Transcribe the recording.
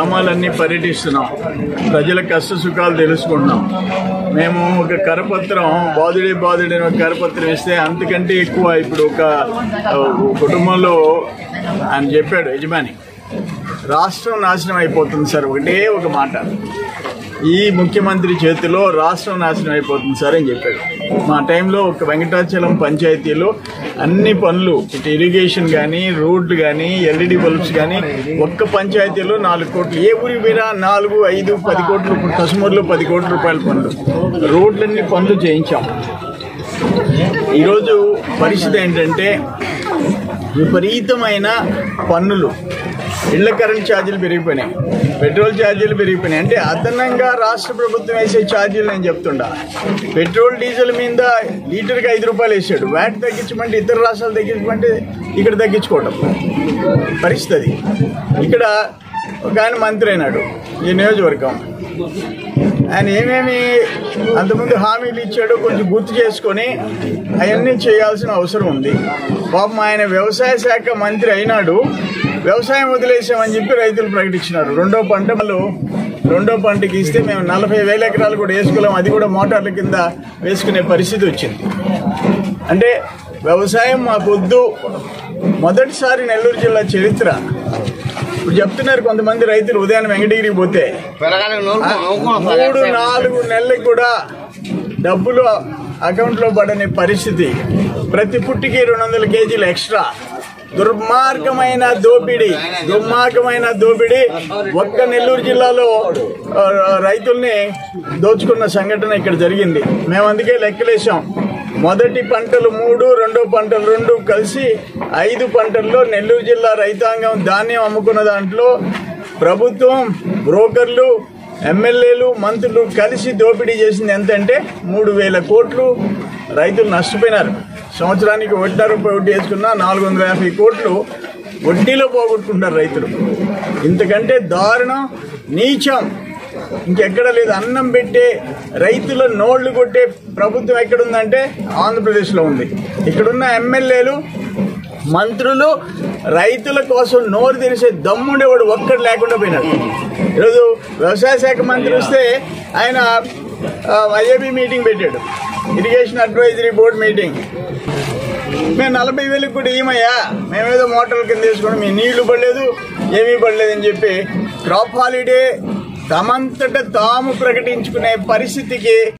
గ్రామాలన్నీ పర్యటిస్తున్నాం. ప్రజల కష్ట సుఖాలు తెలుసుకుంటున్నాం. మేము ఒక కరపత్రం బాధుడే ఒక కరపత్రం ఇస్తే అంతకంటే ఎక్కువ ఇప్పుడు ఒక కుటుంబంలో ఆయన చెప్పాడు యజమాని, రాష్ట్రం నాశనం అయిపోతుంది సార్, ఒకటే ఒక మాట, ఈ ముఖ్యమంత్రి చేతిలో రాష్ట్రం నాశనం అయిపోతుంది సార్ అని చెప్పాడు. మా టైంలో ఒక వెంకటాచలం పంచాయతీలో అన్ని పనులు, ఇటు ఇరిగేషన్ కానీ, రోడ్లు కానీ, ఎల్ఈడి బల్బ్స్ కానీ, ఒక్క పంచాయతీలో 4 కోట్లు, ఏ ఊరికి పోయినా 4, 5, 10 కోట్లు, ఇప్పుడు కసుమూరులో 10 కోట్ల రూపాయల పనులు, రోడ్లన్నీ పనులు చేయించాం. ఈరోజు పరిస్థితి ఏంటంటే విపరీతమైన పన్నులు, ఇళ్ల కరెంట్ ఛార్జీలు పెరిగిపోయినాయి, పెట్రోల్ ఛార్జీలు పెరిగిపోయినాయి. అంటే అదనంగా రాష్ట్ర ప్రభుత్వం వేసే ఛార్జీలు నేను చెప్తుండా. పెట్రోల్ డీజిల్ మీద లీటర్కి 5 రూపాయలు వేసాడు, వ్యాట్ తగ్గించమంటే ఇతర రాష్ట్రాలు తగ్గించమంటే ఇక్కడ తగ్గించుకోవటం పరిస్థితి. ఇక్కడ ఒక ఆయన మంత్రి అయినాడు ఈ నియోజకవర్గం, ఆయన ఏమేమి అంతకుముందు హామీలు ఇచ్చాడో కొంచెం గుర్తు చేసుకొని అవన్నీ చేయాల్సిన అవసరం ఉంది. పాపం ఆయన వ్యవసాయ శాఖ మంత్రి అయినాడు, వ్యవసాయం వదిలేసామని చెప్పి రైతులు ప్రకటించినారు. రెండో పంటకి ఇస్తే మేము 40,000 ఎకరాలు కూడా వేసుకోలేం, అది కూడా మోటార్ల కింద వేసుకునే పరిస్థితి వచ్చింది. అంటే వ్యవసాయం మాకొద్దు. మొదటిసారి నెల్లూరు జిల్లా చరిత్ర ఇప్పుడు చెప్తున్నారు కొంతమంది రైతులు, ఉదయాన్నే వెంకటగిరికి పోతే 3-4 నెలలకు కూడా డబ్బులు అకౌంట్లో పడని పరిస్థితి, ప్రతి పుట్టికి 200 కేజీలు ఎక్స్ట్రా. దుర్మార్గమైన దోపిడీ ఒక్క నెల్లూరు జిల్లాలో రైతుల్ని దోచుకున్న సంఘటన ఇక్కడ జరిగింది. మేము అందుకే లెక్కలేసాం, మొదటి పంటలు 3, రెండో పంటలు 2 కలిసి 5 పంటల్లో నెల్లూరు జిల్లా రైతాంగం ధాన్యం అమ్ముకున్న దాంట్లో ప్రభుత్వం, బ్రోకర్లు, ఎమ్మెల్యేలు, మంత్రులు కలిసి దోపిడీ చేసింది ఎంతంటే 3,000 కోట్లు. రైతులు నష్టపోయినారు. సంవత్సరానికి రూపాయి వడ్డీ వేసుకున్నా 450 కోట్లు వడ్డీలో పోగొట్టుకుంటారు రైతులు. ఇంతకంటే దారుణం, నీచం ఇంకెక్కడ లేదు. అన్నం పెట్టే, రైతుల నోళ్లు కొట్టే ప్రభుత్వం ఎక్కడుందంటే ఆంధ్రప్రదేశ్లో ఉంది. ఇక్కడున్న ఎమ్మెల్యేలు, మంత్రులు రైతుల కోసం నోరు తెరిసే దమ్ముండేవాడు ఒక్కడు లేకుండా పోయినాడు. ఈరోజు వ్యవసాయ శాఖ మంత్రి వస్తే ఆయన ఐఏబీ మీటింగ్ పెట్టాడు, ఇరిగేషన్ అడ్వైజరీ బోర్డు మీటింగ్. మేము 40,000 కూడా ఏమయ్యా, మేమేదో మోటార్ల కింద తీసుకుని మీ నీళ్లు పడలేదు, ఏమీ పడలేదని చెప్పి క్రాప్ హాలిడే తమంతట తాము ప్రకటించుకునే పరిస్థితికి